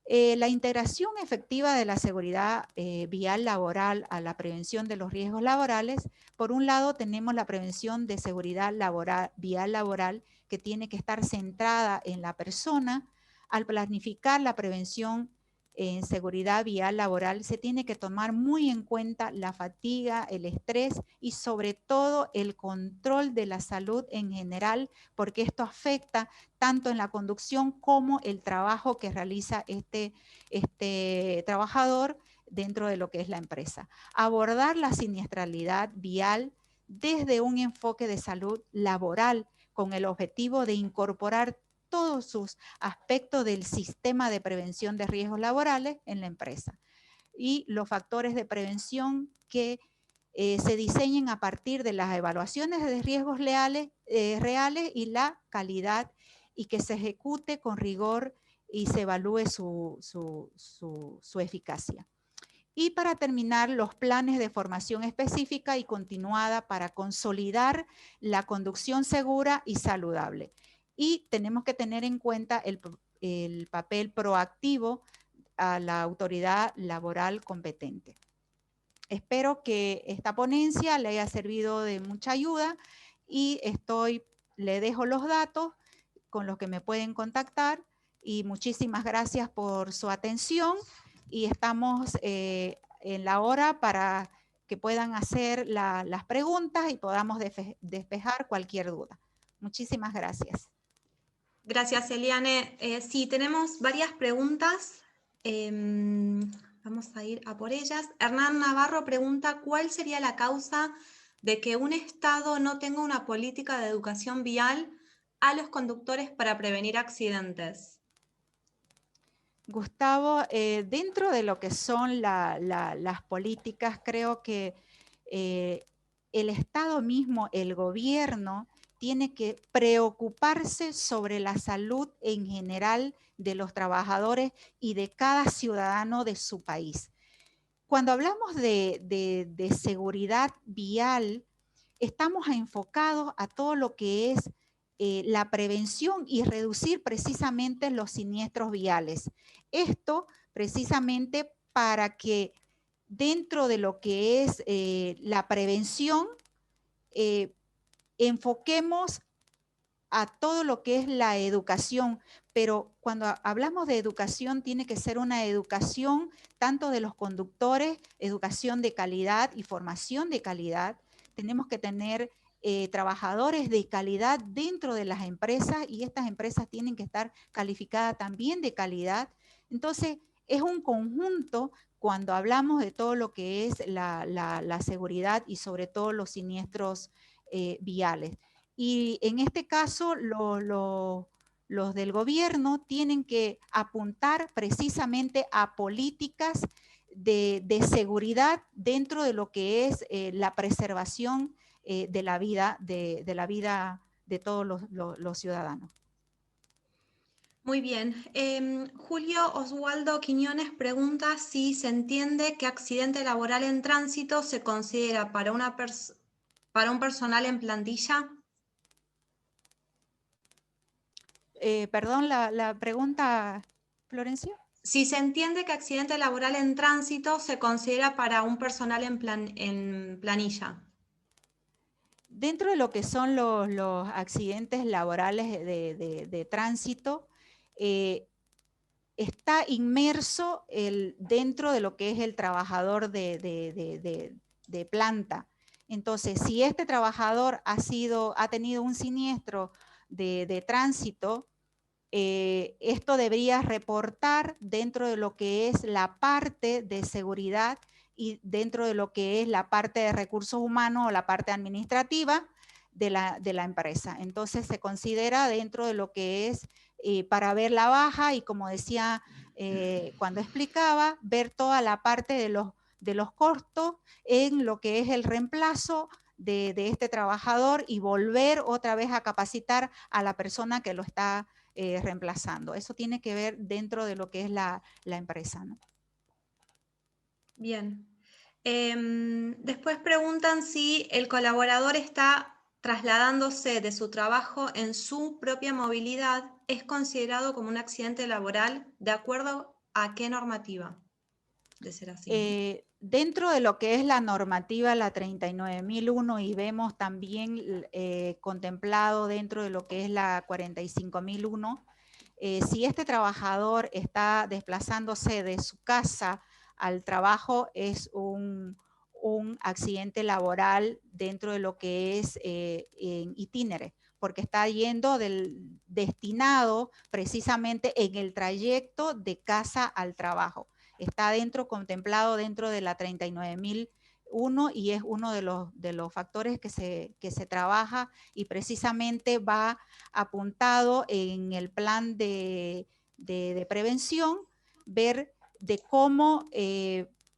La integración efectiva de la seguridad vial laboral a la prevención de los riesgos laborales. Por un lado, tenemos la prevención de seguridad vial laboral, que tiene que estar centrada en la persona. Al planificar la prevención en seguridad vial laboral, se tiene que tomar muy en cuenta la fatiga, el estrés y sobre todo el control de la salud en general, porque esto afecta tanto en la conducción como el trabajo que realiza este trabajador dentro de lo que es la empresa. Abordar la siniestralidad vial desde un enfoque de salud laboral con el objetivo de incorporar todos sus aspectos del sistema de prevención de riesgos laborales en la empresa y los factores de prevención que se diseñen a partir de las evaluaciones de riesgos reales y la calidad y que se ejecute con rigor y se evalúe su eficacia. Y para terminar, los planes de formación específica y continuada para consolidar la conducción segura y saludable. Y tenemos que tener en cuenta el papel proactivo a la autoridad laboral competente. Espero que esta ponencia le haya servido de mucha ayuda y le dejo los datos con los que me pueden contactar y muchísimas gracias por su atención y estamos en la hora para que puedan hacer las preguntas y podamos despejar cualquier duda. Muchísimas gracias. Gracias, Eliane. Sí, tenemos varias preguntas. Vamos a ir a por ellas. Hernán Navarro pregunta, ¿cuál sería la causa de que un Estado no tenga una política de educación vial a los conductores para prevenir accidentes? Gustavo, dentro de lo que son las políticas, creo que el Estado mismo, el gobierno, tiene que preocuparse sobre la salud en general de los trabajadores y de cada ciudadano de su país. Cuando hablamos de seguridad vial, estamos enfocados a todo lo que es la prevención y reducir precisamente los siniestros viales. Esto precisamente para que dentro de lo que es la prevención, enfoquemos a todo lo que es la educación, pero cuando hablamos de educación tiene que ser una educación tanto de los conductores, educación de calidad y formación de calidad. Tenemos que tener trabajadores de calidad dentro de las empresas y estas empresas tienen que estar calificadas también de calidad. Entonces, es un conjunto cuando hablamos de todo lo que es la seguridad y sobre todo los siniestros viales. Y en este caso, los del gobierno tienen que apuntar precisamente a políticas de seguridad dentro de lo que es la preservación de la vida de todos los ciudadanos. Muy bien. Julio Oswaldo Quiñones pregunta si se entiende que accidente laboral en tránsito se considera para un personal en plantilla. Perdón, la pregunta, Florencio. Si se entiende que accidente laboral en tránsito se considera para un personal en planilla. Dentro de lo que son los accidentes laborales de tránsito, está inmerso dentro de lo que es el trabajador de planta. Entonces, si este trabajador ha tenido un siniestro de tránsito, esto debería reportar dentro de lo que es la parte de seguridad y dentro de lo que es la parte de recursos humanos o la parte administrativa de la empresa. Entonces se considera dentro de lo que es para ver la baja y, como decía cuando explicaba, ver toda la parte de los costos en lo que es el reemplazo de este trabajador y volver otra vez a capacitar a la persona que lo está reemplazando. Eso tiene que ver dentro de lo que es la empresa, ¿no? Bien. Después preguntan si el colaborador está trasladándose de su trabajo en su propia movilidad, ¿es considerado como un accidente laboral? ¿De acuerdo a qué normativa? De ser así, ¿no? Dentro de lo que es la normativa, la 39.001, y vemos también contemplado dentro de lo que es la 45.001, si este trabajador está desplazándose de su casa al trabajo, es un accidente laboral dentro de lo que es en itinere, porque está yendo destinado precisamente en el trayecto de casa al trabajo. Está contemplado dentro de la 39.001 y es uno de los factores que se trabaja y precisamente va apuntado en el plan de prevención, ver de cómo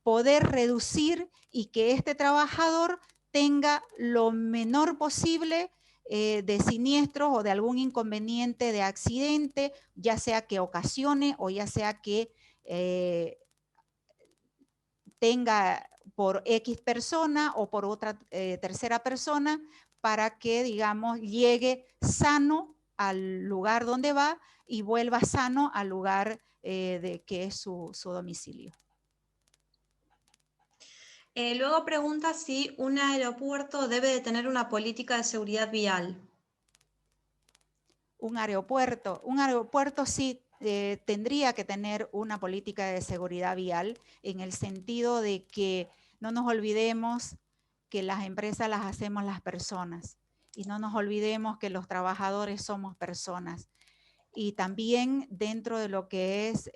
poder reducir y que este trabajador tenga lo menor posible de siniestros o de algún inconveniente de accidente, ya sea que ocasione o ya sea que tenga por X persona o por otra tercera persona, para que, digamos, llegue sano al lugar donde va y vuelva sano al lugar de que es su domicilio. Luego pregunta si un aeropuerto debe de tener una política de seguridad vial. Un aeropuerto sí tendría que tener una política de seguridad vial, en el sentido de que no nos olvidemos que las empresas las hacemos las personas y no nos olvidemos que los trabajadores somos personas. Y también dentro de lo que es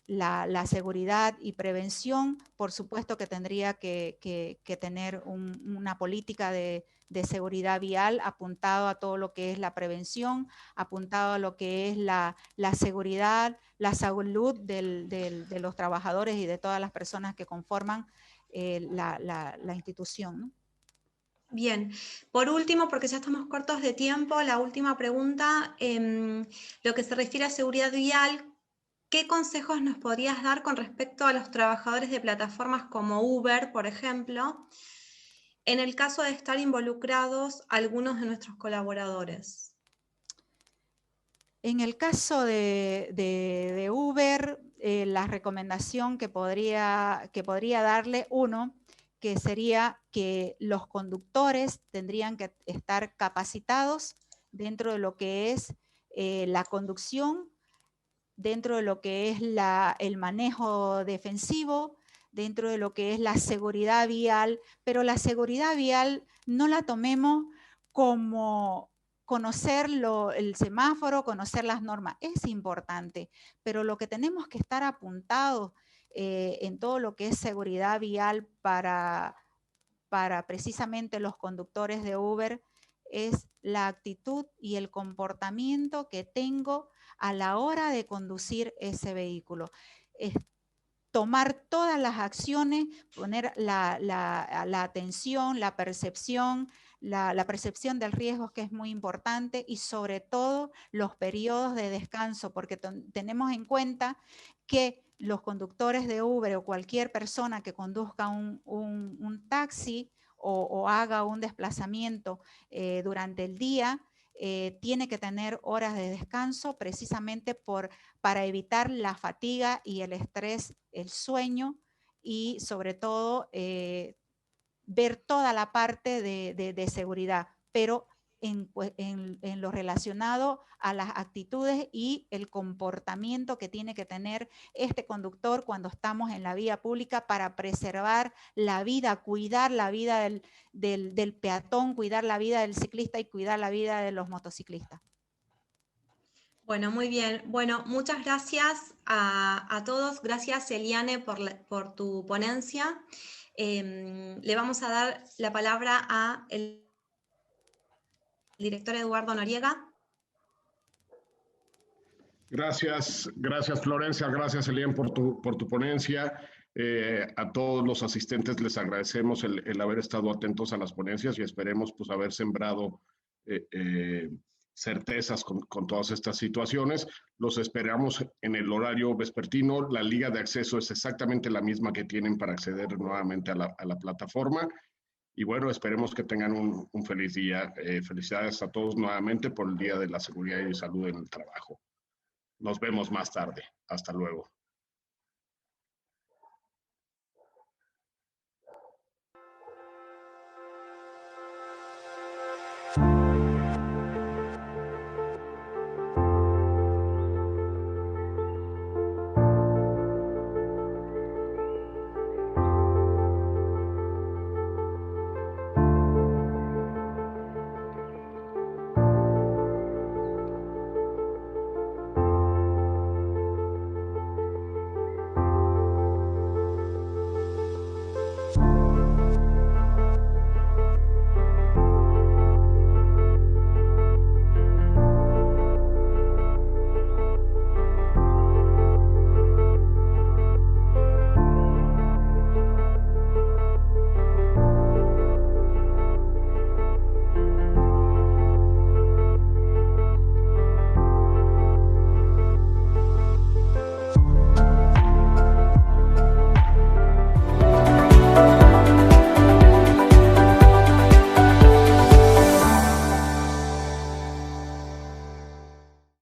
la seguridad y prevención, por supuesto que tendría que tener una política de seguridad vial apuntado a todo lo que es la prevención, apuntado a lo que es la seguridad, la salud de los trabajadores y de todas las personas que conforman la institución, ¿no? Bien, por último, porque ya estamos cortos de tiempo, la última pregunta, lo que se refiere a seguridad vial, ¿qué consejos nos podrías dar con respecto a los trabajadores de plataformas como Uber, por ejemplo, en el caso de estar involucrados algunos de nuestros colaboradores? En el caso de Uber, la recomendación que podría darle uno, que sería que los conductores tendrían que estar capacitados dentro de lo que es la conducción, dentro de lo que es el manejo defensivo, dentro de lo que es la seguridad vial, pero la seguridad vial no la tomemos como conocer el semáforo, conocer las normas. Es importante, pero lo que tenemos que estar apuntados en todo lo que es seguridad vial para precisamente los conductores de Uber es la actitud y el comportamiento que tengo a la hora de conducir ese vehículo. Es tomar todas las acciones, poner la atención, la percepción del riesgo, que es muy importante, y sobre todo los periodos de descanso, porque tenemos en cuenta que los conductores de Uber o cualquier persona que conduzca un taxi o haga un desplazamiento durante el día, tiene que tener horas de descanso precisamente para evitar la fatiga y el estrés, el sueño, y sobre todo ver toda la parte de seguridad, pero en lo relacionado a las actitudes y el comportamiento que tiene que tener este conductor cuando estamos en la vía pública para preservar la vida, cuidar la vida del peatón, cuidar la vida del ciclista y cuidar la vida de los motociclistas. Bueno, muy bien. Bueno, muchas gracias a todos. Gracias, Eliane, por tu ponencia. Le vamos a dar la palabra al director Eduardo Noriega. Gracias Florencia, gracias Eliane por tu ponencia. A todos los asistentes les agradecemos el haber estado atentos a las ponencias y esperemos pues haber sembrado certezas con todas estas situaciones. Los esperamos en el horario vespertino. La liga de acceso es exactamente la misma que tienen para acceder nuevamente a la plataforma. Y bueno, esperemos que tengan un feliz día. Felicidades a todos nuevamente por el Día de la Seguridad y Salud en el Trabajo. Nos vemos más tarde. Hasta luego.